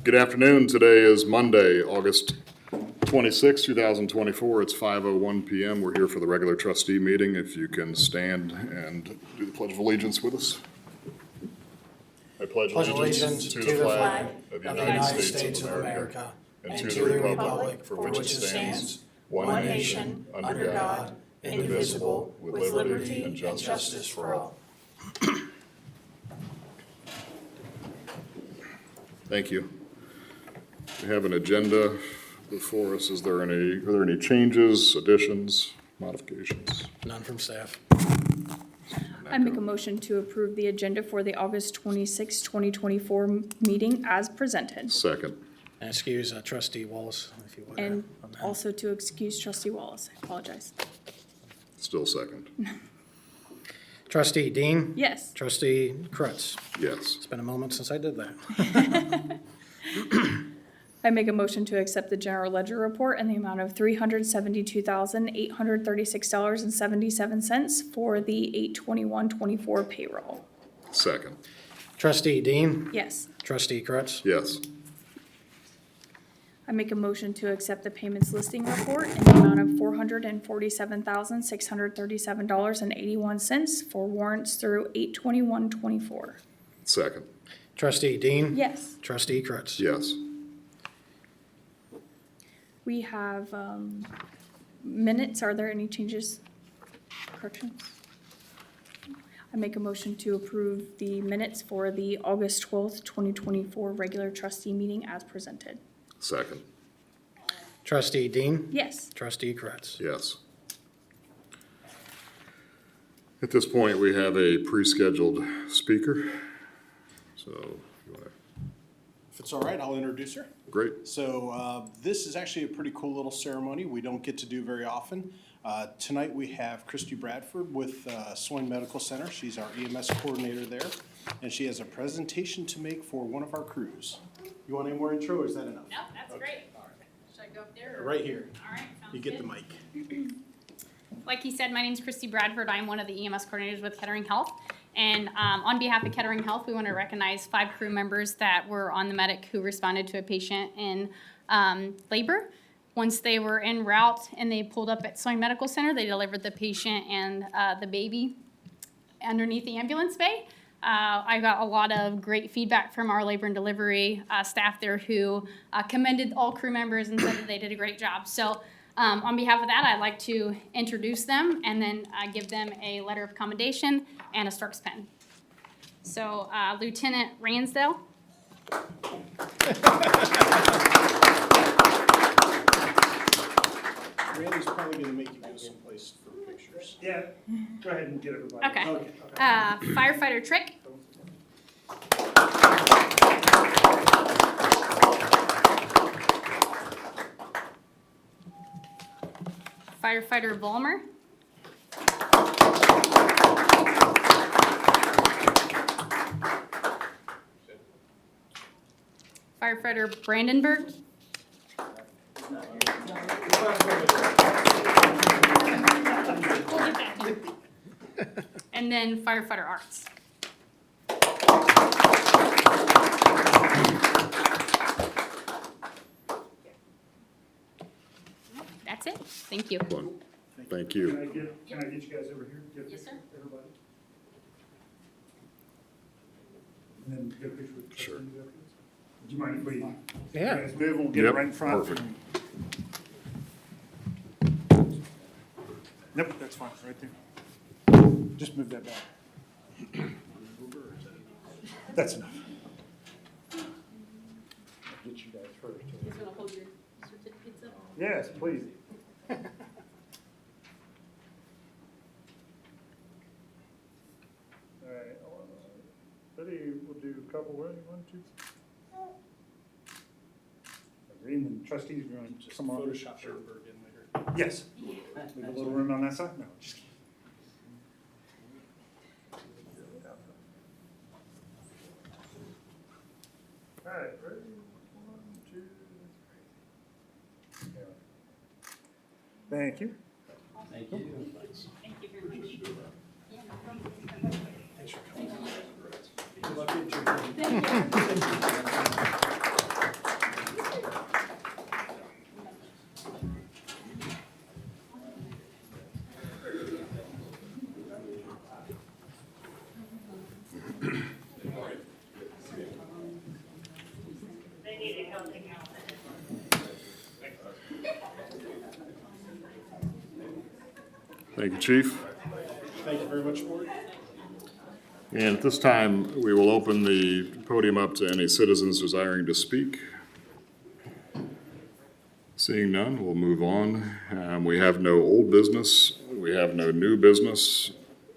Good afternoon. Today is Monday, August 26, 2024. It's 5:01 p.m. We're here for the regular trustee meeting. If you can stand and do the Pledge of Allegiance with us. I pledge allegiance to the flag of the United States of America and to the republic for which it stands, one nation, under God, indivisible, with liberty and justice for all. Thank you. We have an agenda before us. Are there any changes, additions, modifications? None from staff. I make a motion to approve the agenda for the August 26, 2024 meeting as presented. Second. And excuse Trustee Wallace, if you would. And also to excuse Trustee Wallace. I apologize. Still second. Trustee Dean? Yes. Trustee Krutz? Yes. It's been a moment since I did that. I make a motion to accept the general ledger report in the amount of $372,836.77 for the 8/21/24 payroll. Second. Trustee Dean? Yes. Trustee Krutz? Yes. I make a motion to accept the payments listing report in the amount of $447,637.81 for warrants through 8/21/24. Second. Trustee Dean? Yes. Trustee Krutz? Yes. We have minutes. Are there any changes, corrections? I make a motion to approve the minutes for the August 12th, 2024 regular trustee meeting as presented. Second. Trustee Dean? Yes. Trustee Krutz? Yes. At this point, we have a pre-scheduled speaker. So, if you want to, If it's all right, I'll introduce her. great. So this is actually a pretty cool little ceremony we don't get to do very often. Tonight we have Trustee Bradford with Swain Medical Center. She's our EMS coordinator there, and she has a presentation to make for one of our crews. You want any more intro, or is that enough? No, that's great. Should I go up there? or- Right here. All right, sounds You get good. the mic. Like he said, my name's Trustee Bradford. I'm one of the EMS coordinators with Kettering Health. And on behalf of Kettering Health, we want to recognize 5 crew members that were on the medic who responded to a patient in labor. Once they were en route and they pulled up at Swain Medical Center, they delivered the patient and the baby underneath the ambulance bay. I got a lot of great feedback from our labor and delivery staff there who commended all crew members and said that they did a great job. So on behalf of that, I'd like to introduce them and then give them a letter of commendation and a Starks pen. So Lieutenant Ransdale. Randy's probably gonna make you go someplace for pictures. Yeah, go ahead and get everybody. Okay. Firefighter Trick. Firefighter Volmer. Firefighter Brandenburg. We'll get that. And then Firefighter Arts. That's it. Thank you. Fun. Thank Can you. I get you guys over here? Get Yes, sir. Everybody. And then get a picture with the Sure. trustees after this. Would you mind if we, Yeah. guys move, we'll get it Yep, right in front. perfect. Nope, that's fine, right there. Just move that back. That's enough. I'll get you guys first. You just want to hold your certificates up? Yes, please. All right, ready, we'll do a couple, ready, 1, 2. And then trustees, you're going to Just come on. Photoshop Sherberg in later. Yes. Leave a little room on that side? No, just kidding. All right, ready? 1, 2, 3. Thank you. Thank you very much. Yeah, no problem. Good luck at your. Thank you, Chief. Thank you very much for it. And at this time, we will open the podium up to any citizens desiring to speak. Seeing none, we'll move on. We have no old business. We have no new business.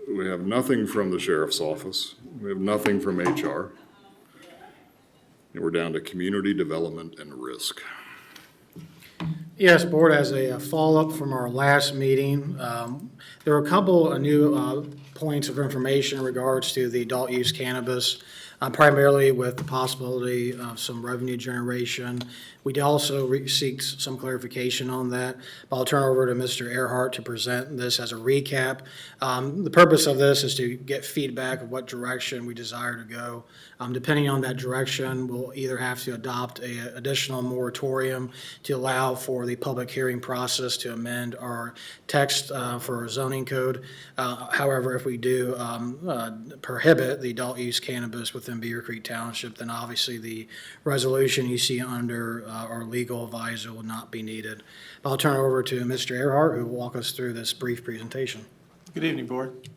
We have nothing from the sheriff's office. We have nothing from HR. And we're down to community development and risk. Yes, Board, as a follow-up from our last meeting, there were a couple of new points of information in regards to the adult use cannabis, primarily with the possibility of some revenue generation. We did also seek some clarification on that, but I'll turn over to Mr. Earhart to present this as a recap. The purpose of this is to get feedback of what direction we desire to go. Depending on that direction, we'll either have to adopt an additional moratorium to allow for the public hearing process to amend our text for our zoning code. However, if we do prohibit the adult use cannabis within Beavercreek Township, then obviously the resolution you see under our legal advisor will not be needed. I'll turn it over to Mr. Earhart, who will walk us through this brief presentation. Good evening, Board.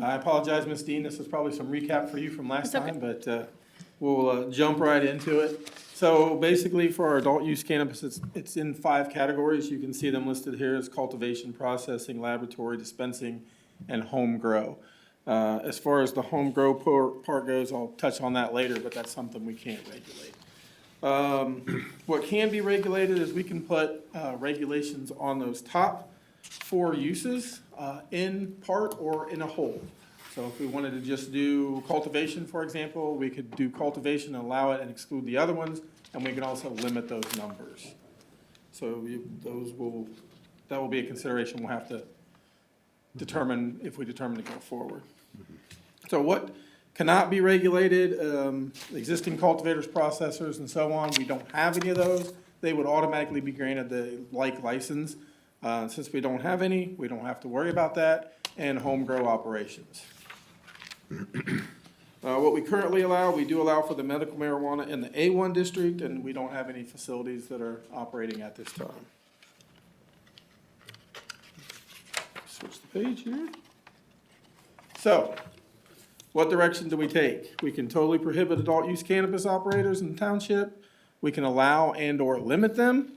I apologize, Ms. Dean, this is probably some recap for you from last It's okay. time, but we'll jump right into it. So basically, for our adult use cannabis, it's in 5 categories. You can see them listed here as cultivation, processing, laboratory, dispensing, and home grow. As far as the home grow part goes, I'll touch on that later, but that's something we can't regulate. What can be regulated is we can put regulations on those top 4 uses in part or in a whole. So if we wanted to just do cultivation, for example, we could do cultivation and allow it and exclude the other ones, and we can also limit those numbers. So that will be a consideration we'll have to determine if we determine to go forward. So what cannot be regulated, existing cultivators, processors, and so on, we don't have any of those. They would automatically be granted the like license. Since we don't have any, we don't have to worry about that, and home grow operations. What we currently allow, we do allow for the medical marijuana in the A1 district, and we don't have any facilities that are operating at this time. Switch the page here. So, what direction do we take? We can totally prohibit adult use cannabis operators in the township. We can allow and or limit them.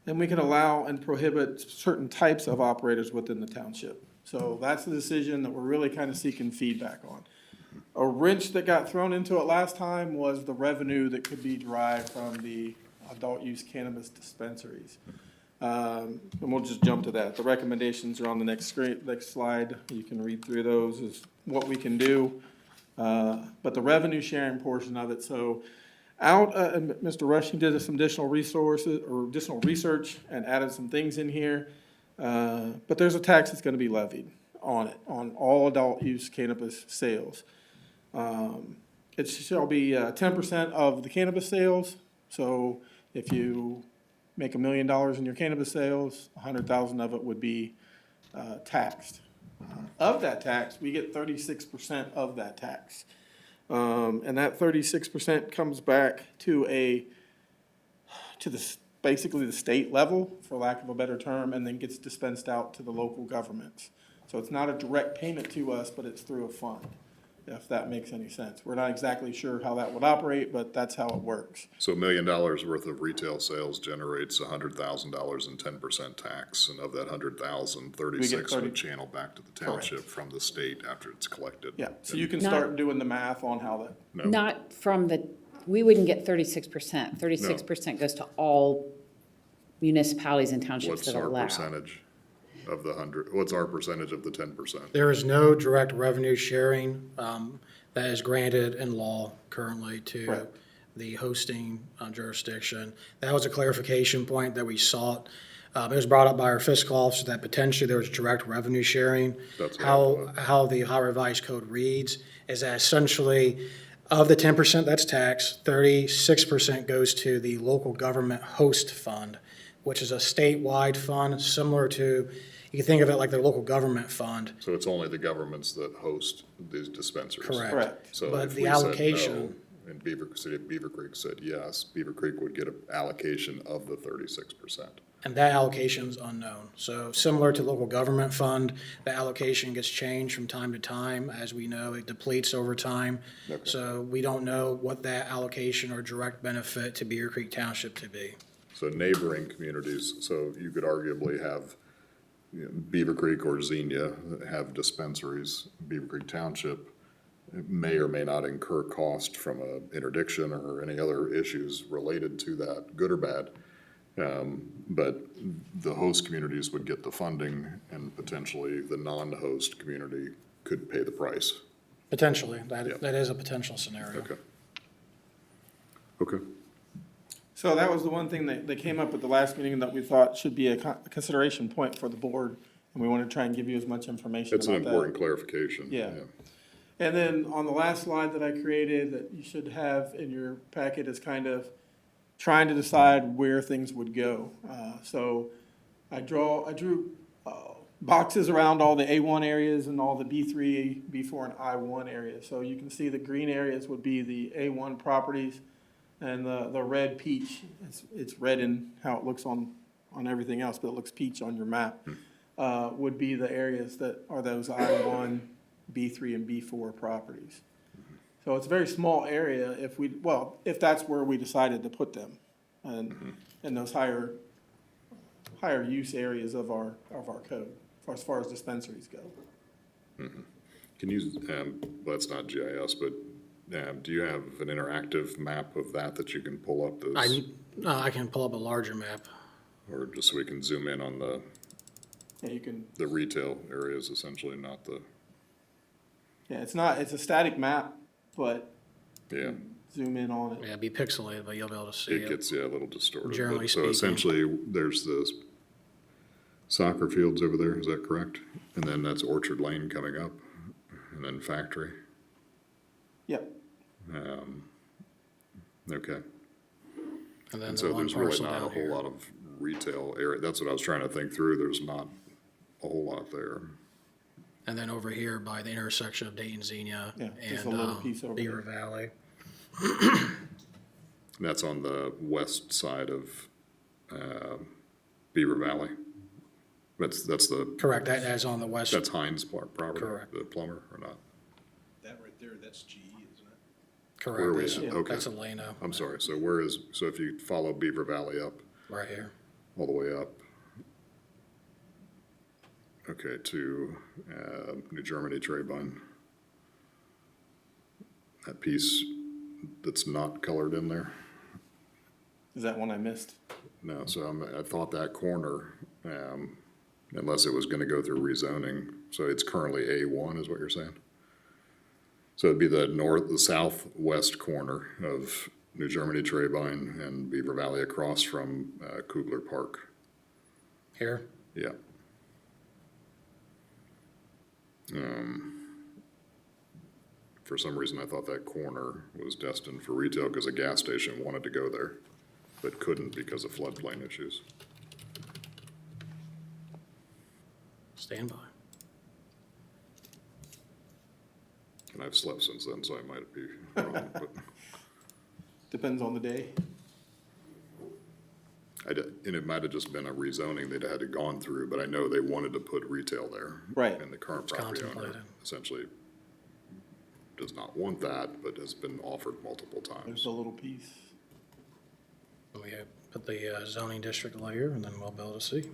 And we can allow and prohibit certain types of operators within the township. So that's the decision that we're really kind of seeking feedback on. A wrench that got thrown into it last time was the revenue that could be derived from the adult use cannabis dispensaries. And we'll just jump to that. The recommendations are on the next slide. You can read through those, is what we can do. But the revenue sharing portion of it, so Mr. Rushing did some additional resources or additional research and added some things in here. But there's a tax that's gonna be levied on it, on all adult use cannabis sales. It shall be 10% of the cannabis sales. So if you make $1 million in your cannabis sales, 100,000 of it would be taxed. Of that tax, we get 36% of that tax. And that 36% comes back to basically the state level, for lack of a better term, and then gets dispensed out to the local governments. So it's not a direct payment to us, but it's through a fund, if that makes any sense. We're not exactly sure how that would operate, but that's how it works. So $1 million worth of retail sales generates $100,000 in 10% tax, and of that 100,000, 36 would channel back to the township from the state after it's collected. Yeah, so you can Not- start doing the math on how that, No. Not from we wouldn't get 36%. 36% goes to all municipalities and townships What's that our allow. percentage of the 100? What's our percentage of the 10%? There is no direct revenue sharing that is granted in law currently to Correct. the hosting jurisdiction. That was a clarification point that we sought. It was brought up by our fiscal officer that potentially there was direct revenue sharing. That's what I thought. How the Ohio Revised Code reads is that essentially of the 10% that's taxed, 36% goes to the local government host fund, which is a statewide fund similar to, you can think of it like the local government fund. So it's only the governments that host these dispensaries? Correct. correct. So But if the we said allocation, and City of Beavercreek said yes, Beavercreek would get an allocation of the 36%. And that allocation's unknown. So similar to local government fund, the allocation gets changed from time to time. As we know, it depletes over time. Okay. So we don't know what that allocation or direct benefit to Beavercreek Township to be. So neighboring communities, so you could arguably have, Beaver Creek or Xenia have dispensaries. Beaver Creek Township may or may not incur cost from a interdiction or any other issues related to that, good or bad. But the host communities would get the funding, and potentially the non-host community could pay the price. Potentially, Yeah. that is a potential scenario. Okay. Okay. So that was the one thing that came up at the last meeting that we thought should be a consideration point for the board, and we want to try and give you as much information It's an about that. important clarification. Yeah. And then on the last slide that I created that you should have in your packet is kind of trying to decide where things would go. So I drew boxes around all the A1 areas and all the B3, B4, and I1 areas. So you can see the green areas would be the A1 properties, and the red peach, it's red in how it looks on everything else, but it looks peach on your map, would be the areas that are those I1, B3, and B4 properties. So it's a very small area if that's where we decided to put them, and in those higher use areas of our code, as far as dispensaries go. Can you, well, it's not GIS, but do you have an interactive map of that you can pull up those? I can pull up a larger map. Or just so we can zoom in on Yeah, you can, the retail areas essentially, not the, it's a static map, but yeah. zoom in on it. Yeah, it'd be pixelated, but you'll be able to see It it. gets, a little distorted. Generally But- speaking. So essentially, there's the soccer fields over there, is that correct? And then that's Orchard Lane coming up, and then Factory. Yep. Okay. And then And the so one there's really parcel not a down whole here. lot of retail area. That's what I was trying to think through. There's not a whole lot there. And then over here by the intersection of Dayton, Xenia, Yeah, just a and little piece over Beaver there. Valley. That's on the west side of Beaver Valley. That's the, Correct, that is on the west. that's Heinz property, Correct. the plumber, or not? That right there, that's GE, isn't it? Where are we Correct, at? Okay. that's Elena. I'm sorry, so so if you follow Beaver Valley up, Right here. all the way up, okay, to New Germany Treibine. That piece that's not colored in there? Is that one I missed? No, so I thought that corner, unless it was gonna go through rezoning, so it's currently A1 is what you're saying? So it'd be the southwest corner of New Germany Treibine and Beaver Valley across from Kugler Park. Here, Yeah. For some reason, I thought that corner was destined for retail because a gas station wanted to go there, but couldn't because of floodplain issues. stand by. And I've slept since then, so I might be wrong, but Depends on the day. and it might have just been a rezoning they'd had gone through, but I know they wanted to put retail there. Right. And the current It's property owner contemplated. essentially does not want that, but has been offered multiple times. There's a little piece. We put the zoning district layer, and then we'll be able to see.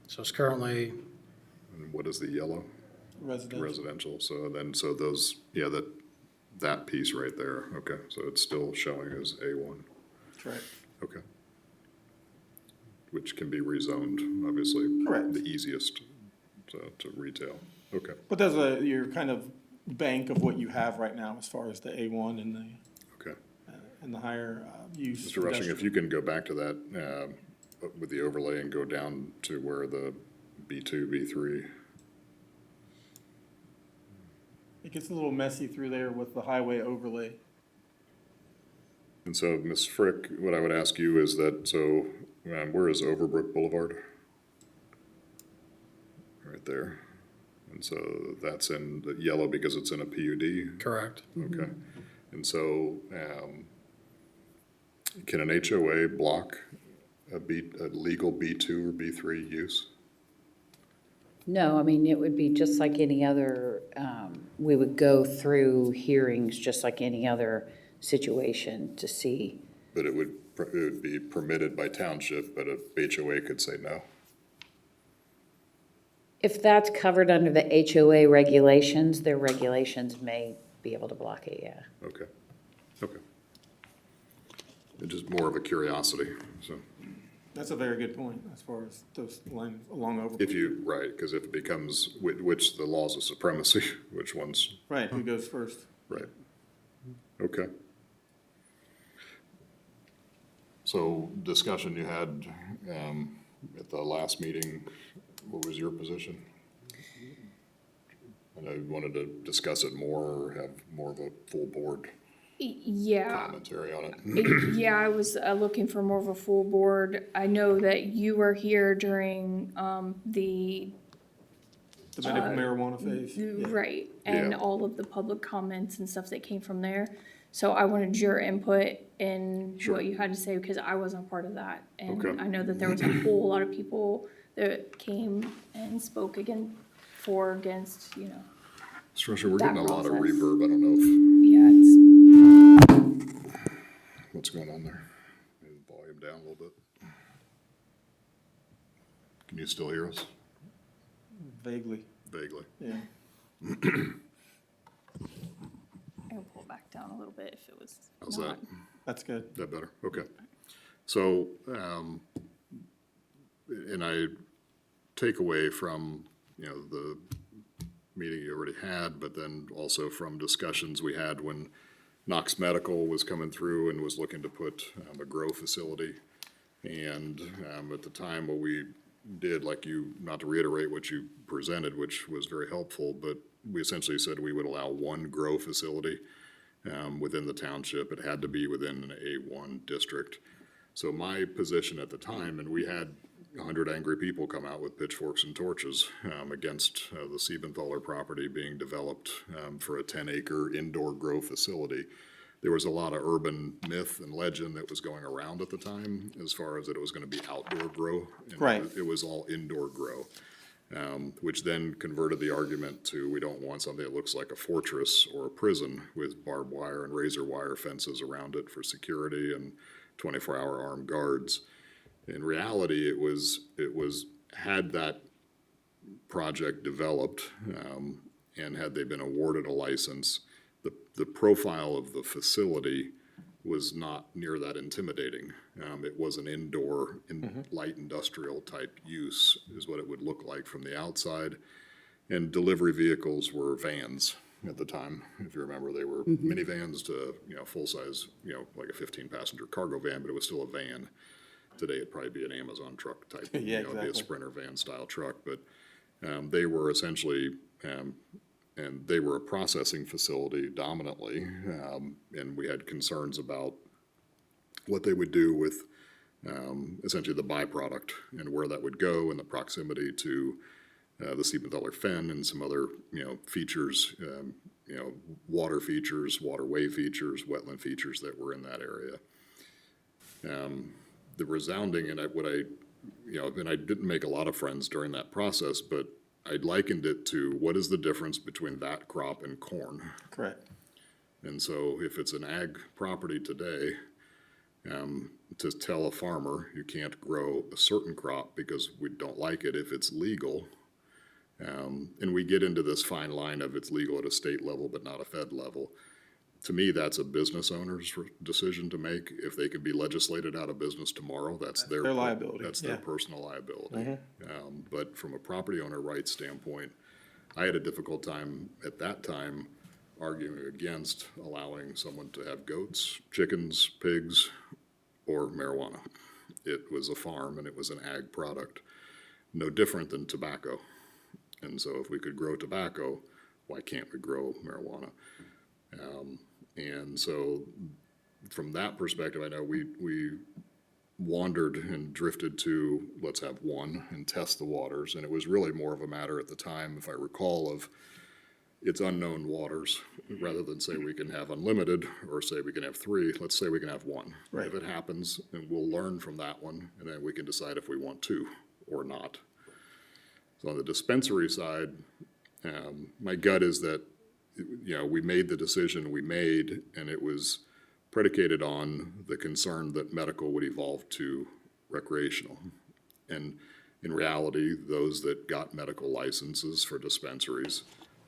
So it's currently, And what is the yellow? Residential. Residential, so those, yeah, that piece right there, okay, so it's still showing as A1, Correct. okay. Which can be rezoned, obviously. Correct. The easiest to retail, okay, But there's your kind of bank of what you have right now as far as the A1 okay. and the higher use. Mr. Rushing, if industrial. you can go back to that, with the overlay and go down to where the B2, B3, It gets a little messy through there with the highway overlay. and so, Ms. Frick, what I would ask you is that, so, where is Overbrook Boulevard? Right there. And so that's in the yellow because it's in a PUD, correct. okay. And so, can an HOA block a legal B2 or B3 use? No, I mean, it would be just like any other, we would go through hearings just like any other situation to see. But it would be permitted by township, but a HOA could say no. If that's covered under the HOA regulations, their regulations may be able to block it, yeah. Okay, okay. It's just more of a curiosity, so. That's a very good point as far as those lines along over. If you, right, because if it becomes, which the laws of supremacy, which ones, Right, who goes first? right. Okay. So discussion you had at the last meeting, what was your position? I know you wanted to discuss it more or have more of a full board Yeah. commentary on it. Yeah, I was looking for more of a full board. I know that you were here during the, The medical marijuana phase? Yeah. right, and Yeah. all of the public comments and stuff that came from there. So I wanted your input in Sure. what you had to say, because I wasn't part of that. And Okay. I know that there was a whole lot of people that came and spoke against, you know, Structure, we're getting a lot of process. reverb. I don't know yeah, it's, what's going on there. Maybe the volume down a little bit. Can you still hear us? Vaguely, Vaguely. yeah. I'll pull it back down a little bit if it was How's not. that? That's good. That better? Okay. So, and I take away from, you know, the meeting you already had, but then also from discussions we had when Knox Medical was coming through and was looking to put a grow facility. And at the time, what we did, like you, not to reiterate what you presented, which was very helpful, but we essentially said we would allow one grow facility within the township. It had to be within an A1 district. So my position at the time, and we had 100 angry people come out with pitchforks and torches against the Siebenthaler property being developed for a 10-acre indoor grow facility. There was a lot of urban myth and legend that was going around at the time as far as that it was going to be outdoor grow. And Right. It was all indoor grow, which then converted the argument to we don't want something that looks like a fortress or a prison with barbed wire and razor wire fences around it for security and 24-hour armed guards. In reality, it was had that project developed and had they been awarded a license, the profile of the facility was not near that intimidating. It was an indoor, light industrial type use is what it would look like from the outside. And delivery vehicles were vans at the time. If you remember, they were minivans to, you know, full-size, you know, like a 15-passenger cargo van, but it was still a van. Today, it'd probably be an Amazon truck type, Yeah, you know, it'd be a exactly. Sprinter van style truck, but they were essentially, and they were a processing facility dominantly, and we had concerns about what they would do with essentially the byproduct and where that would go and the proximity to the Siebenthaler Fen and some other, you know, features, you know, water features, waterway features, wetland features that were in that area. The resounding, and you know, and I didn't make a lot of friends during that process, but I likened it to what is the difference between that crop and corn? Correct. And so if it's an ag property today, to tell a farmer you can't grow a certain crop because we don't like it if it's legal, and we get into this fine line of it's legal at a state level but not a fed level. To me, that's a business owner's decision to make. If they could be legislated out of business tomorrow, that's their liability, That's their yeah. personal liability. But from a property owner rights standpoint, I had a difficult time at that time arguing against allowing someone to have goats, chickens, pigs, or marijuana. It was a farm and it was an ag product, no different than tobacco. And so if we could grow tobacco, why can't we grow marijuana? And so from that perspective, I know we wandered and drifted to let's have one and test the waters. And it was really more of a matter at the time, if I recall, of it's unknown waters, rather than say we can have unlimited, or say we can have 3, let's say we can have 1. Right. If it happens, and we'll learn from that one, and then we can decide if we want 2 or not. So on the dispensary side, my gut is that, we made the decision we made, and it was predicated on the concern that medical would evolve to recreational. And in reality, those that got medical licenses for dispensaries,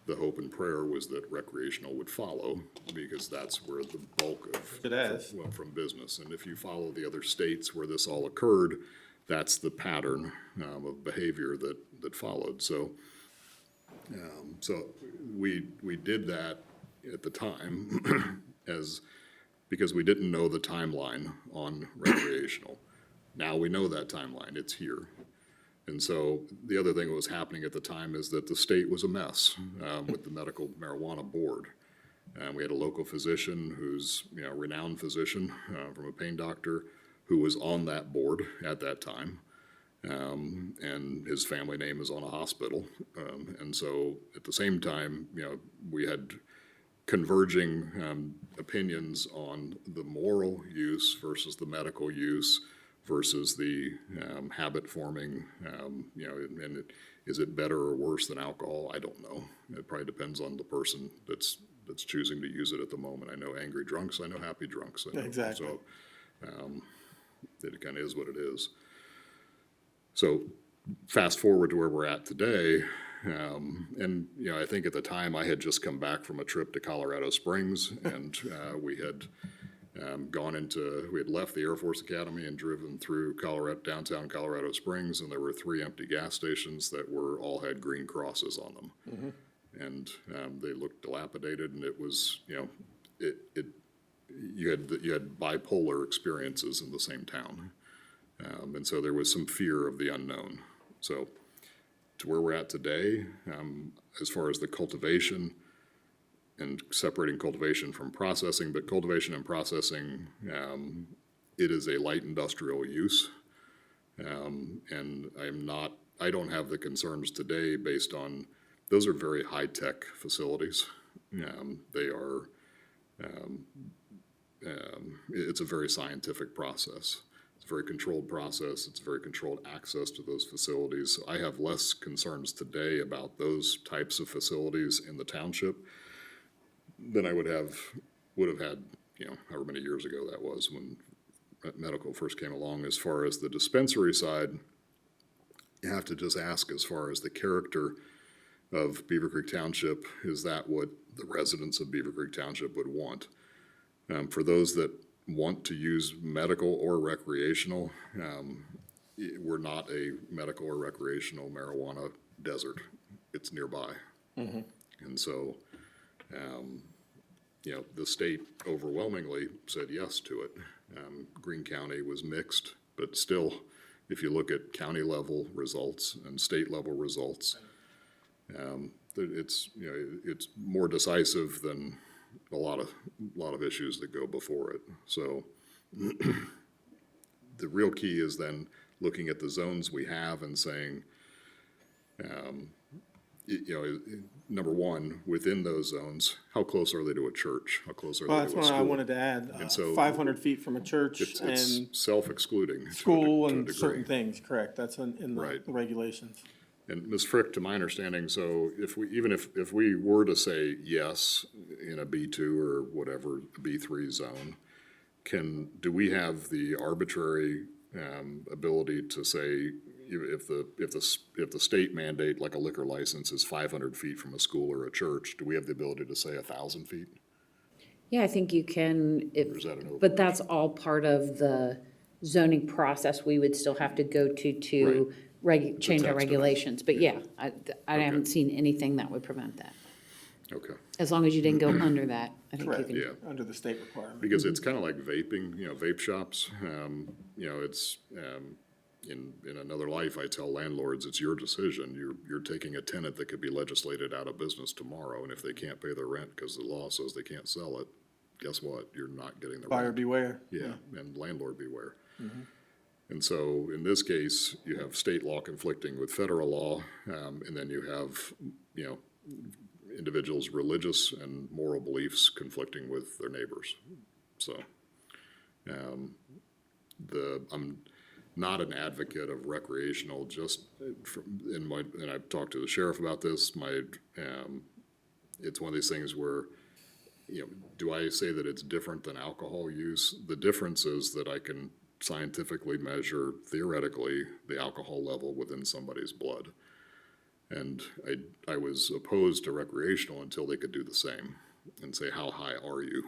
the hope and prayer was that recreational would follow, because that's where the bulk of. It has. Well, from business. And if you follow the other states where this all occurred, that's the pattern of behavior that followed. So we did that at the time because we didn't know the timeline on recreational. Now we know that timeline, it's here. And so the other thing that was happening at the time is that the state was a mess with the medical marijuana board. We had a local physician who's, a renowned physician from a pain doctor who was on that board at that time. And his family name is on a hospital. And so at the same time, we had converging opinions on the moral use versus the medical use versus the habit forming, and is it better or worse than alcohol? I don't know. It probably depends on the person that's choosing to use it at the moment. I know angry drunks, I know happy drunks. I know. Exactly. So it kind of is what it is. So fast forward to where we're at today, and, I think at the time I had just come back from a trip to Colorado Springs, and we had we had left the Air Force Academy and driven through downtown Colorado Springs, and there were 3 empty gas stations that all had green crosses on them. Mm-hmm. And they looked dilapidated, and it was, you had bipolar experiences in the same town. And so there was some fear of the unknown. So to where we're at today, as far as the cultivation and separating cultivation from processing, but cultivation and processing, it is a light industrial use. And I don't have the concerns today based on, those are very high-tech facilities. They are, it's a very scientific process. It's a very controlled process. It's very controlled access to those facilities. So I have less concerns today about those types of facilities in the township than I would have had, however many years ago that was when medical first came along. As far as the dispensary side, you have to just ask, as far as the character of Beavercreek Township, is that what the residents of Beavercreek Township would want? For those that want to use medical or recreational, we're not a medical or recreational marijuana desert. It's nearby. Mm-hmm. And so, the state overwhelmingly said yes to it. Greene County was mixed, but still, if you look at county level results and state level results, it's more decisive than a lot of issues that go before it. So the real key is then looking at the zones we have and saying, number one, within those zones, how close are they to a church? How close are Well, they that's to a what school? I wanted to add, And so 500 feet from a church It's and self-excluding. school to a and degree. certain things, correct, that's in the Right. regulations. And Ms. Frick, to my understanding, so if we were to say yes in a B2 or whatever, B3 zone, do we have the arbitrary ability to say, if the state mandate, like a liquor license, is 500 feet from a school or a church, do we have the ability to say 1,000 feet? Yeah, I think you can, Or is that an but that's all part of the zoning process we would still have to go to change our text of it. regulations. But yeah, I haven't seen anything that would prevent that. Okay. As long as you didn't go under that, I think you Correct, can. Yeah. under the state requirement. Because it's kind of like vaping, vape shops. It's, in another life, I tell landlords, it's your decision. You're taking a tenant that could be legislated out of business tomorrow, and if they can't pay their rent because the law says they can't sell it, guess what? You're not getting the Buyer rent. beware. Yeah, and landlord beware. And so in this case, you have state law conflicting with federal law, and then you have, individuals' religious and moral beliefs conflicting with their neighbors. So, I'm not an advocate of recreational, just and I've talked to the sheriff about this, it's one of these things where, do I say that it's different than alcohol use? The difference is that I can scientifically measure, theoretically, the alcohol level within somebody's blood. And I was opposed to recreational until they could do the same and say, how high are you?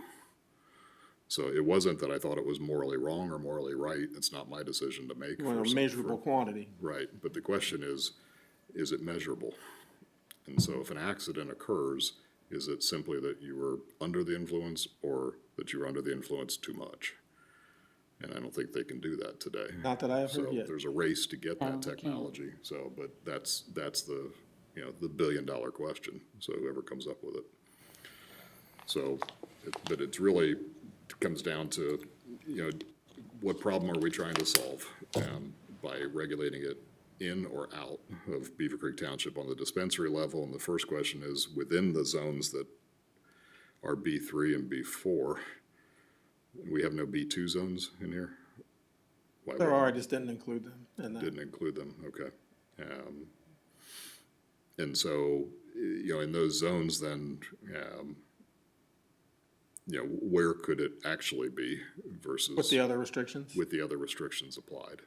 So it wasn't that I thought it was morally wrong or morally right. It's not my decision to make. You want a measurable quantity. Right, but the question is it measurable? And so if an accident occurs, is it simply that you were under the influence or that you were under the influence too much? And I don't think they can do that today. Not that I have heard So yet. there's a race to get No, that we can't. technology, so, but that's the, the billion-dollar question, so whoever comes up with it. So, but it's really, comes down to, what problem are we trying to solve? By regulating it in or out of Beavercreek Township on the dispensary level, and the first question is, within the zones that are B3 and B4, we have no B2 zones in here? Why There would- are, I just didn't include them in that. Didn't include them, okay. And so, in those zones then, where could it actually be versus? With the other restrictions? With the other restrictions applied.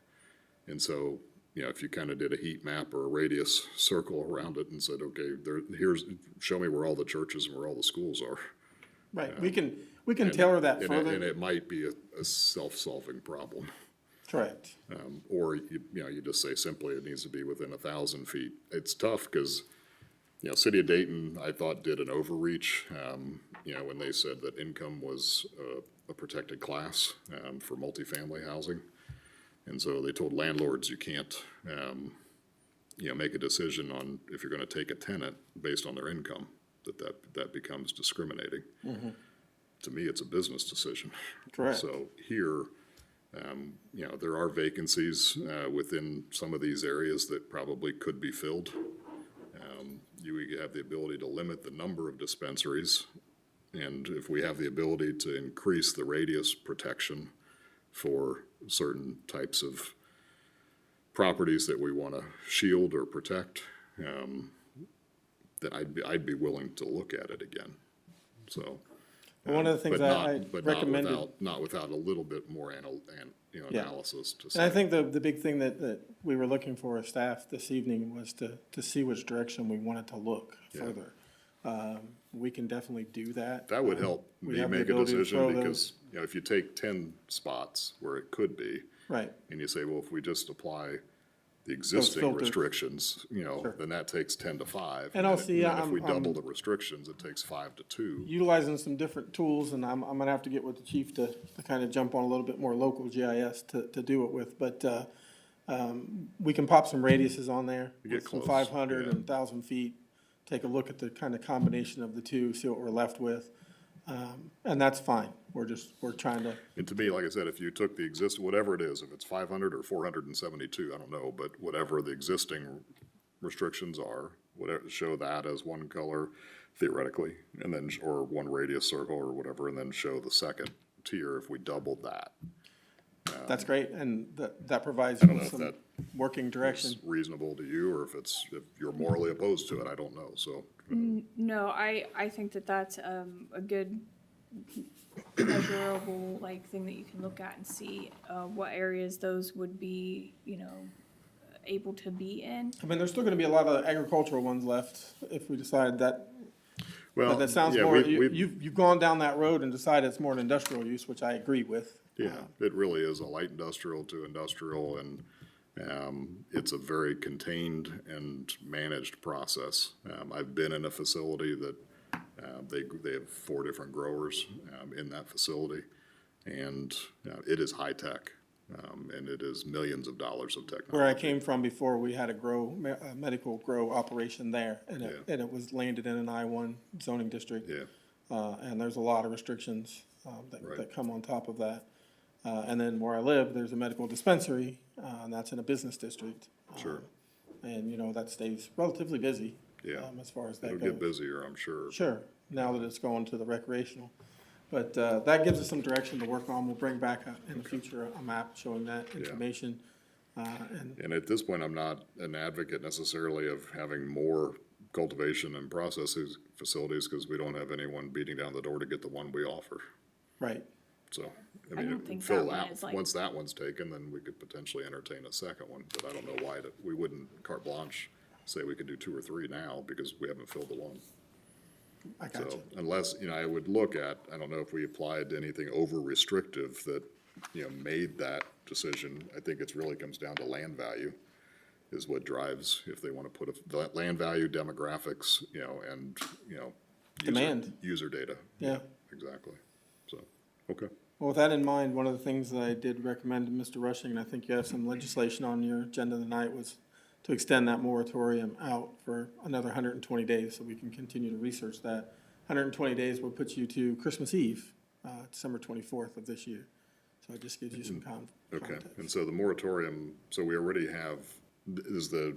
And so, if you kind of did a heat map or a radius circle around it and said, okay, show me where all the churches and where all the schools are. Right, we can tailor that And further. it might be a self-solving problem. Correct. Or you just say simply it needs to be within 1,000 feet. It's tough because, City of Dayton, I thought, did an overreach, when they said that income was a protected class for multifamily housing. And so they told landlords you can't, make a decision on if you're gonna take a tenant based on their income, that becomes discriminating. To me, it's a business decision. Correct. So here, there are vacancies within some of these areas that probably could be filled. You have the ability to limit the number of dispensaries, and if we have the ability to increase the radius protection for certain types of properties that we want to shield or protect, then I'd be willing to look at it again. So. One of the things But not- I but not recommended. without- Not without a little bit more analysis to And I say, think the big thing that we were looking for as staff this evening was to see which direction we wanted to look Yeah. further. We can definitely do that. that would help We me have the make a ability to decision, throw because, if you take 10 spots where it could be, Right, and you say, well, if we just apply the existing filters. restrictions, Sure. then that takes 10 to 5. And I'll then- see, then if I'm- we double I'm- the restrictions, it takes 5 to 2. utilizing some different tools, and I'm gonna have to get with the chief to kind of jump on a little bit more local GIS to do it with, but, we can pop some radiuses on there. You get with some close, 500 yeah. and 1,000 feet, take a look at the kind of combination of the two, see what we're left with. And that's fine, we're trying to, And to me, like I said, if you took the whatever it is, if it's 500 or 472, I don't know, but whatever the existing restrictions are, whatever, show that as one color theoretically, and then, or one radius circle or whatever, and then show the second tier if we doubled that. that's great, and that provides don't know if some that working direction. It's reasonable to you, or if you're morally opposed to it, I don't know, so. No, I think that that's a good measurable thing that you can look at and see what areas those would be, able to be in. I mean, there's still gonna be a lot of agricultural ones left if we decide that. Well, But that sounds yeah, more, we- you've gone down that road and decided it's more an industrial use, which I agree with. Yeah, it really is a light industrial to industrial, and it's a very contained and managed process. I've been in a facility that they have 4 different growers in that facility, and it is high tech, and it is millions of dollars of technology. Where I came from before, we had a medical grow operation there, and Yeah. it was landed in an I-1 zoning district. Yeah, And there's a lot of restrictions Right. that come on top of that. And then where I live, there's a medical dispensary, and that's in a business district. Sure. And, that stays relatively busy. Yeah. as far as that It'll goes. get busier, I'm sure. Sure, now that it's going to the recreational. But that gives us some direction to work on. We'll bring back in the future a map showing that information. And And at this point, I'm not an advocate necessarily of having more cultivation and processing facilities, because we don't have anyone beating down the door to get the one we offer. right, So, I don't mean, think fill that one out, is like- once that one's taken, then we could potentially entertain a second one, but I don't know why that, we wouldn't carte blanche say we could do 2 or 3 now, because we haven't filled the one. I got So, you. unless, I would look at, I don't know if we applied anything over restrictive that, made that decision. I think it's really comes down to land value is what drives, if they want to put the land value, demographics, and, user- Demand. User data. Yeah. Exactly. So, okay. Well, with that in mind, one of the things that I did recommend to Mr. Rushing, and I think you have some legislation on your agenda tonight, was to extend that moratorium out for another 120 days, so we can continue to research that. 120 days will put you to Christmas Eve, December 24th of this year. So it just gives you some Okay, context. and so the moratorium, so we already have, is the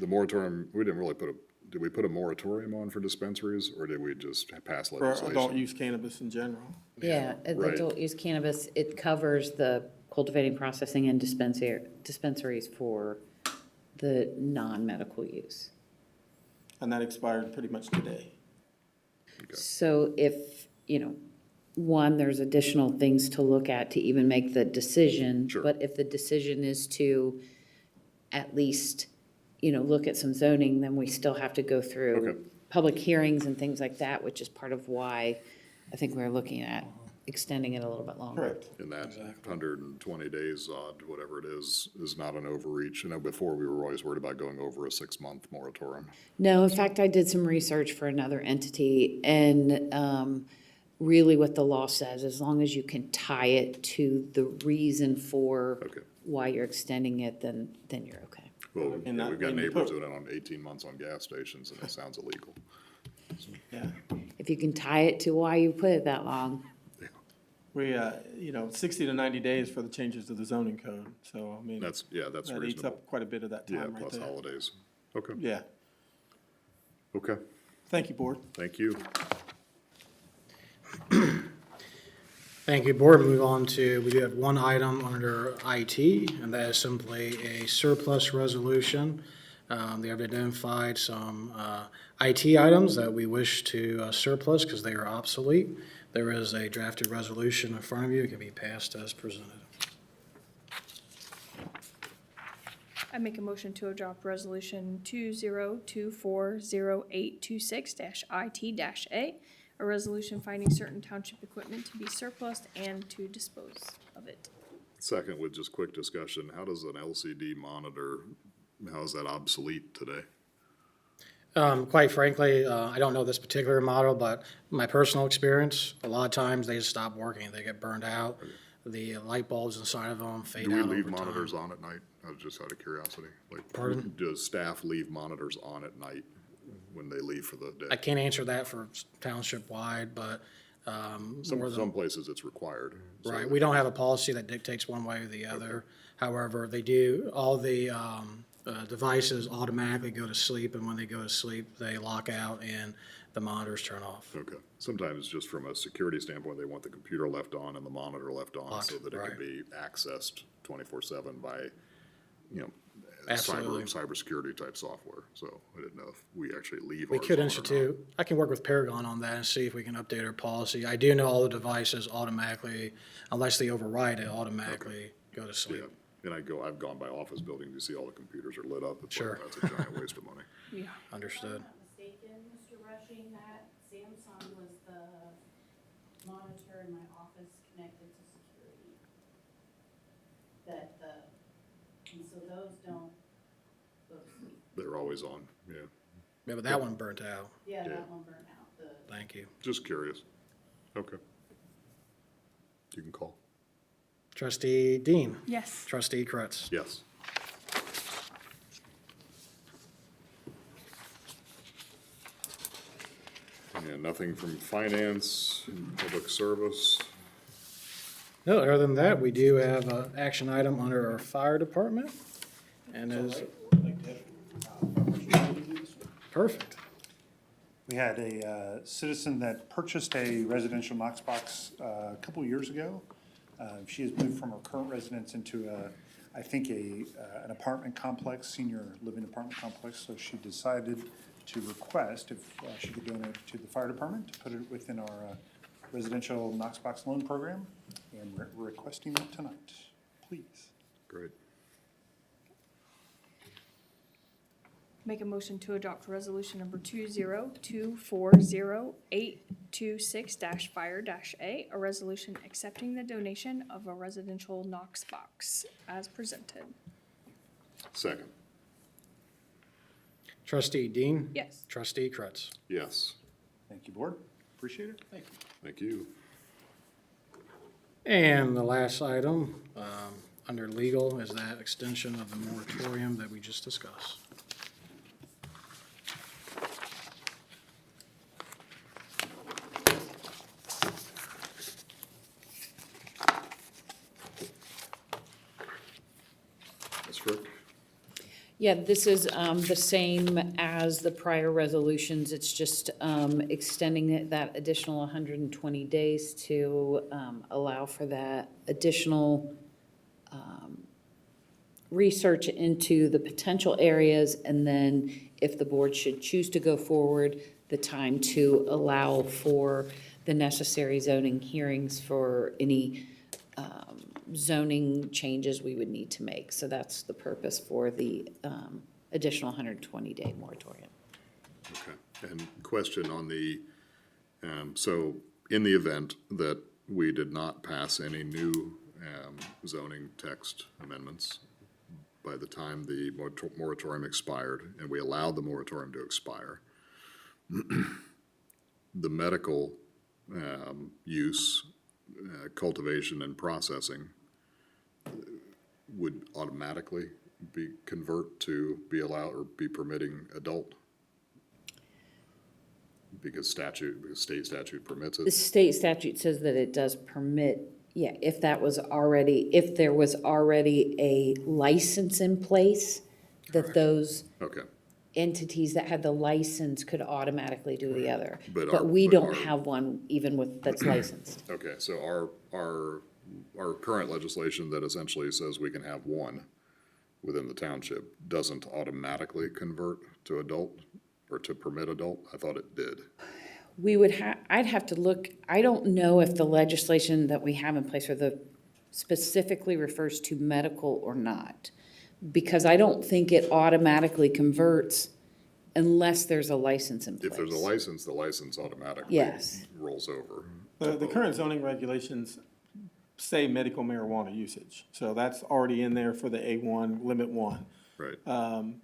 moratorium, we didn't really did we put a moratorium on for dispensaries, or did we just pass For legislation? adult use cannabis in general. Yeah, right. adult use cannabis, it covers the cultivating, processing, and dispensaries for the non-medical use. And that expired pretty much today. So if, one, there's additional things to look at to even make the decision. Sure. But if the decision is to at least, look at some zoning, then we still have to go Okay. through public hearings and things like that, which is part of why I think we're looking at extending it a little bit longer. Correct. And that 120 days odd, whatever it is not an overreach. Before we were always worried about going over a 6-month moratorium. No, in fact, I did some research for another entity, and really what the law says, as long as you can tie it to the reason for Okay. why you're extending it, then you're okay. Well, And that- we've got and you neighbors put- doing it on 18 months on gas stations, and it sounds illegal. Yeah. If you can tie it to why you put it that long. We, 60 to 90 days for the changes to the zoning code. So, I mean, That's that eats reasonable. up quite a bit of that Yeah, time right plus there. holidays. Okay, Yeah. okay, Thank you, board. thank you. Thank you, board. Move on to, we do have one item under IT, and that is simply a surplus resolution. They have identified some IT items that we wish to surplus because they are obsolete. There is a drafted resolution in front of you. It can be passed as presented. I make a motion to adopt resolution 20240826-IT-A, a resolution finding certain township equipment to be surplus and to dispose of it. Second, with just quick discussion, how does an LCD monitor, how is that obsolete today? Quite frankly, I don't know this particular model, but my personal experience, a lot of times they just stop working. They get burned out. The light bulbs inside of them fade Do we out leave over time. monitors on at night? I was just out of curiosity. Like, Pardon? Does staff leave monitors on at night when they leave for the I day? can't answer that for township-wide, but more than. Some places it's required. so- Right, we don't have a policy that dictates one way or the other. However, they do, all the devices automatically go to sleep, and when they go to sleep, they lock out and the monitors turn off. Okay. Sometimes just from a security standpoint, they want the computer left on and the monitor left on Locked, so that it right. can be accessed 24/7 by, Absolutely. cybersecurity type software. So I didn't know if we actually leave We ours could on or not. institute, I can work with Paragon on that and see if we can update our policy. I do know all the devices automatically, unless they override it, automatically go to Yeah, sleep. and I've gone by office buildings, you see all the computers are lit up. It's like, Sure. That's a giant waste of money. Yeah. Understood. If I'm not mistaken, Mr. Rushing, that Samsung was the monitor in my office connected to security. And so those don't go to sleep. They're always on, yeah. Yeah, but that one burnt out. Yeah, Yeah. that one burned out, Thank you. Just curious. Okay. You can call. Trustee Dean. Yes. Trustee Kretz. Yes. And nothing from finance, public service. No, other than that, we do have an action item under our fire department. And is, perfect. We had a citizen that purchased a residential Knox box a couple years ago. She has moved from her current residence into I think an apartment complex, senior living apartment complex. So she decided to request if she could donate it to the fire department to put it within our residential Knox box loan program. And we're requesting that tonight, please. Great. Make a motion to adopt resolution number 20240-826-fire-A, a resolution accepting the donation of a residential Knox box as presented. Second. Trustee Dean? Yes. Trustee Kretz? Yes. Thank you, board. Appreciate it. Thank you. Thank you. And the last item, under legal, is that extension of the moratorium that we just discussed. Ms. Frick? Yeah, this is the same as the prior resolutions. It's just extending that additional 120 days to allow for that additional research into the potential areas, and then if the board should choose to go forward, the time to allow for the necessary zoning hearings for any zoning changes we would need to make. So that's the purpose for the additional 120-day moratorium. Okay. And question on the, so in the event that we did not pass any new zoning text amendments by the time the moratorium expired, and we allowed the moratorium to expire, the medical use, cultivation and processing would automatically convert to be allowed or be permitting adult? Because state statute permits The it? state statute says that it does permit, yeah, if there was already a license in place, that those Okay. entities that had the license could automatically do the other. But we our- don't have one even with, that's licensed. Okay, so our current legislation that essentially says we can have one within the township doesn't automatically convert to adult or to permit adult? I thought it did. We would I'd have to look, I don't know if the legislation that we have in place specifically refers to medical or not. Because I don't think it automatically converts unless there's a license in place. If there's a license, the license automatically Yes. rolls over. The current zoning regulations say medical marijuana usage, so that's already in there for the A1, limit 1. Right.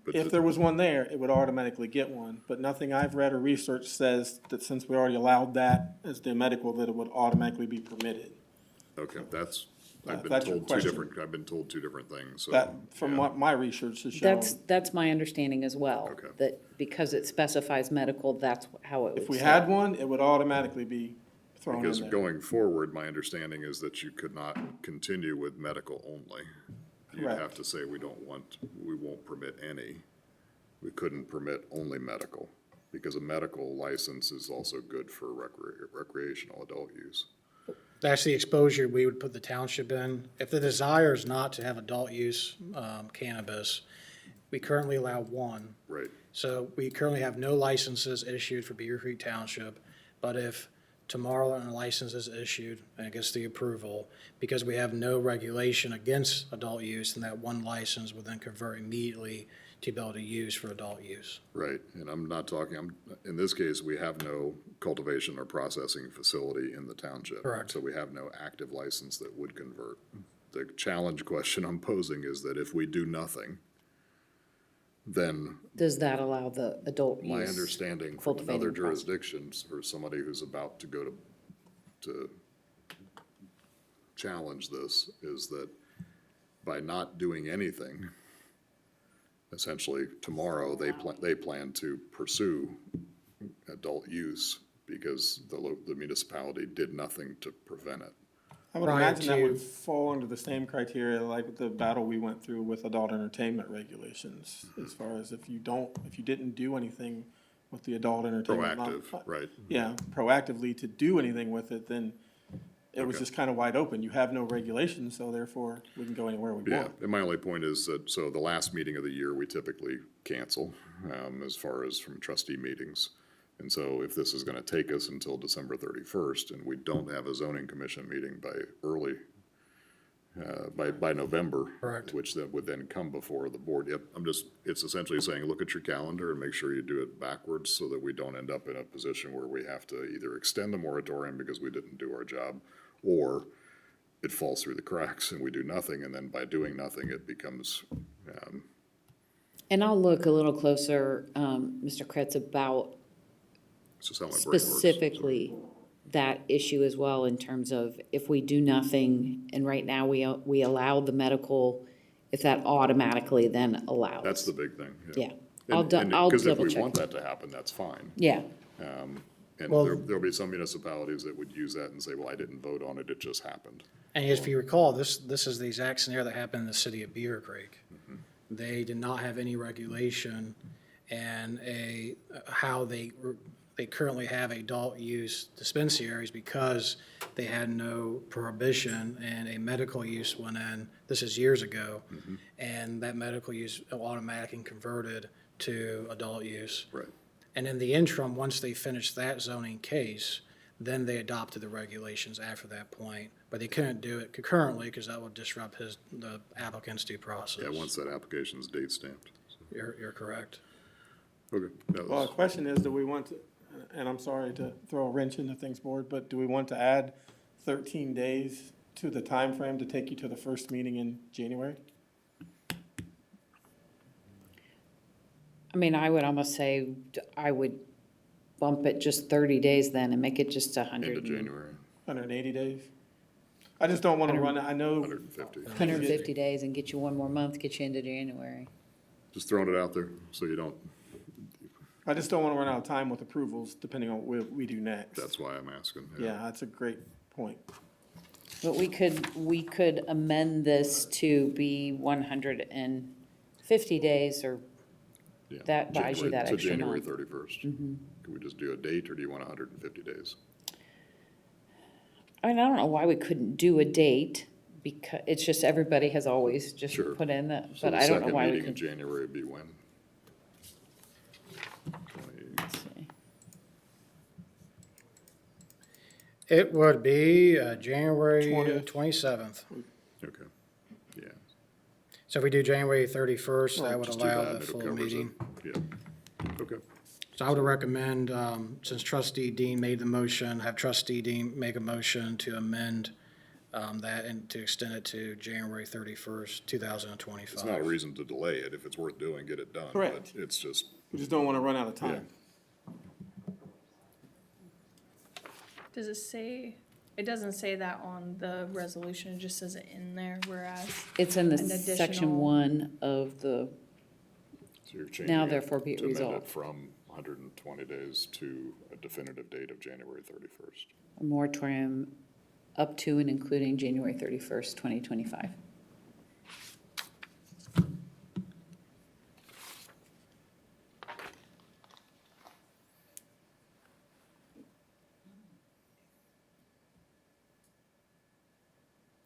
If the- there was one there, it would automatically get one, but nothing I've read or researched says that since we already allowed that as the medical, that it would automatically be permitted. Okay, If that's your question. I've been told two different things, so. That, from yeah. what my research has shown, That's my understanding as well. Okay. That because it specifies medical, that's how it would if we say. had one, it would automatically be thrown in Because there. going forward, my understanding is that you could not continue with medical only. You'd Correct. have to say, we won't permit any. We couldn't permit only medical, because a medical license is also good for recreational adult use. That's the exposure we would put the township in. If the desire is not to have adult use cannabis, we currently allow one. Right, So we currently have no licenses issued for Beavercreek Township, but if tomorrow a license is issued and it gets the approval, because we have no regulation against adult use, then that one license would then convert immediately to be able to use for adult use. right. And I'm not talking, in this case, we have no cultivation or processing facility in the township. Correct. So we have no active license that would convert. The challenge question I'm posing is that if we do nothing, then Does that allow the adult use? my understanding from cultivating other process. jurisdictions, or somebody who's about to go to challenge this, is that by not doing anything, essentially tomorrow, they plan to pursue adult use because the municipality did nothing to prevent it. I would prior imagine that to- would fall under the same criteria like the battle we went through with adult entertainment regulations. As far as if you didn't do anything with the adult entertainment. Proactive, right. Yeah, proactively to do anything with it, then it was Okay. just kind of wide open. You have no regulations, so therefore we can go anywhere we Yeah, want. and my only point is that, so the last meeting of the year, we typically cancel, as far as from trustee meetings. And so if this is gonna take us until December 31st, and we don't have a zoning commission meeting by early, by November. Correct. Which that would then come before the board. Yep, it's essentially saying, look at your calendar and make sure you do it backwards so that we don't end up in a position where we have to either extend the moratorium because we didn't do our job, or it falls through the cracks and we do nothing, and then by doing nothing, it becomes, And I'll look a little closer, Mr. Kretz, about it's just how my brain works. specifically that issue as well, in terms of if we do nothing, and right now we allow the medical, if that automatically then allows. That's the big thing. Yeah. And- and- I'll Because if double we check. want that to happen, that's fine. Yeah, And Well- there'll be some municipalities that would use that and say, well, I didn't vote on it, it just happened. And if you recall, this is the exact scenario that happened in the city of Beavercreek. They did not have any regulation and how they currently have adult use dispensaries because they had no prohibition and a medical use went in, this is years ago, and that medical use automatically converted to adult use. Right. And in the interim, once they finished that zoning case, then they adopted the regulations after that point. But they couldn't do it concurrently because that would disrupt the applicant's due process. Yeah, once that application's date stamped. You're correct. Okay. that Well, was- the question is, do we want to, and I'm sorry to throw a wrench into things, board, but do we want to add 13 days to the time frame to take you to the first meeting in January? I mean, I would almost say, I would bump it just 30 days then and make it just 100. End of January, 180 days? I just don't want to run, I know, 150. 150 days and get you one more month, get you into January. Just throwing it out there so you don't, I just don't want to run out of time with approvals depending on what we do next. that's why I'm asking. Yeah, that's a great point. But we could amend this to be 150 days, or Yeah. that buys you that To extra January month. 31st. Can we just do a date, or do you want 150 days? I mean, I don't know why we couldn't do a date, because it's just everybody has always just Sure. put in that, So but I don't know why The we second meeting in could. January would be when? Let's see. It would be January 20th. 27th. Okay, yeah. So if we do January 31st, that would Just do allow that, the it'll full cover it. meeting. Yeah, okay. So I would recommend, since trustee Dean made the motion, have trustee Dean make a motion to amend that and to extend it to January 31st, 2025. It's not a reason to delay it. If it's worth doing, get it done. but Correct. It's just, We just don't want to run out of time. Does it say, it doesn't say that on the resolution, it just says it in there, whereas, It's in the An section additional- 1 of the, so you're changing Now it therefore be it to amend it resolved. from 120 days to a definitive date of January 31st. moratorium up to and including January 31st, 2025.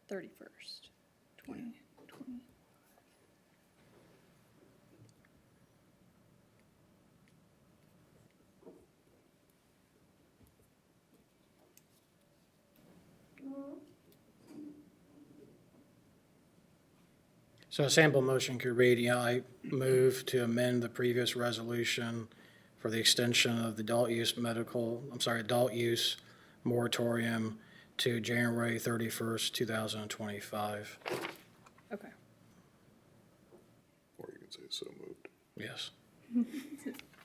thirty-first, 2020. So a sample motion could read, I move to amend the previous resolution for the extension of the adult use moratorium to January 31st, 2025. Okay, Or you can say so moved. Yes.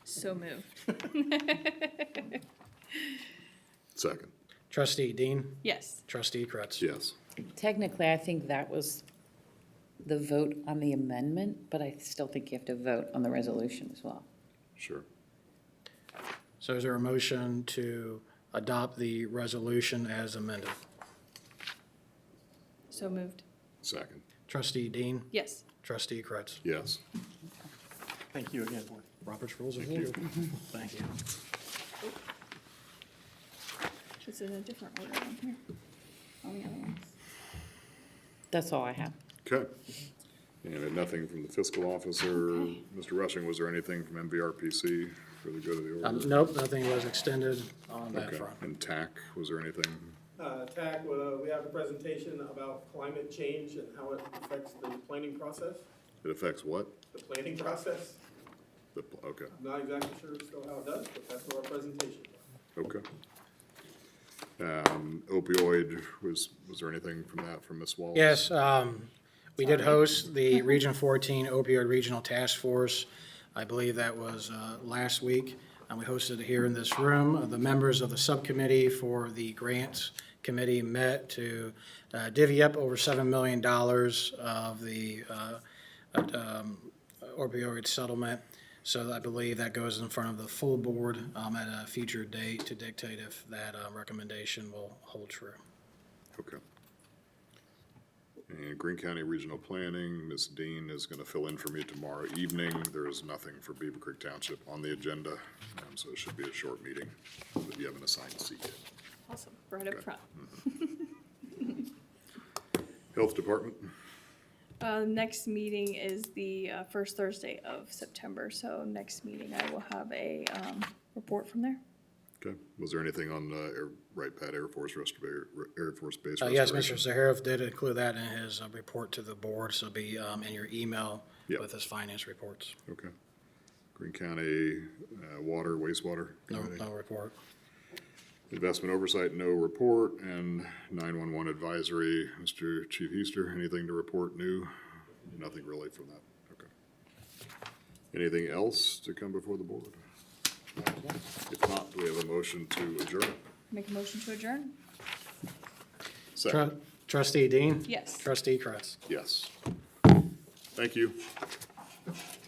so moved. Second, Trustee Dean, Yes, trustee Kretz. yes. Technically, I think that was the vote on the amendment, but I still think you have to vote on the resolution as well. Sure. So is there a motion to adopt the resolution as amended? so moved. Second, Trustee Dean, Yes. trustee Kretz. yes. Thank you again, board. Robert's Rules of Order. Thank you. It's in a different order on here, on the other ones. That's all I have. Okay. And nothing from the fiscal officer. Mr. Rushing, was there anything from MVRPC for the good of the order? Nope, nothing was extended on that Okay. front. And TAC, was there anything? TAC, we have a presentation about climate change and how it affects the planning process. It affects what? The planning process, Okay, I'm not exactly sure still how it does, but that's what our presentation was. okay. Opioid, was there anything from that from Ms. Wallace? Yes, we did host the Region 14 Opioid Regional Task Force. I believe that was last week, and we hosted it here in this room. The members of the subcommittee for the grants committee met to divvy up over $7 million of the opioid settlement. So I believe that goes in front of the full board at a future date to dictate if that recommendation will hold true. Okay. And Greene County Regional Planning, Ms. Dean is going to fill in for me tomorrow evening. There is nothing for Beavercreek Township on the agenda, so it should be a short meeting, but you have an assigned seat. Awesome, right up Okay. front. Health Department? Next meeting is the first Thursday of September, so next meeting I will have a report from there. Okay. Was there anything on Wright Pat Air Force Base Yes, restoration? Mr. Zaharoff did include that in his report to the board, so it'll be in your email Yep. with his finance reports. Okay. Greene County Water, Wastewater No, Committee? no report. Investment Oversight, no report, and 911 Advisory, Mr. Chief Easter, anything to report new? Nothing really from that, okay. Anything else to come before the board? If not, do we have a motion to adjourn? Make a motion to adjourn? Second, Trustee Dean? Yes. Trustee Kretz? yes. Thank you.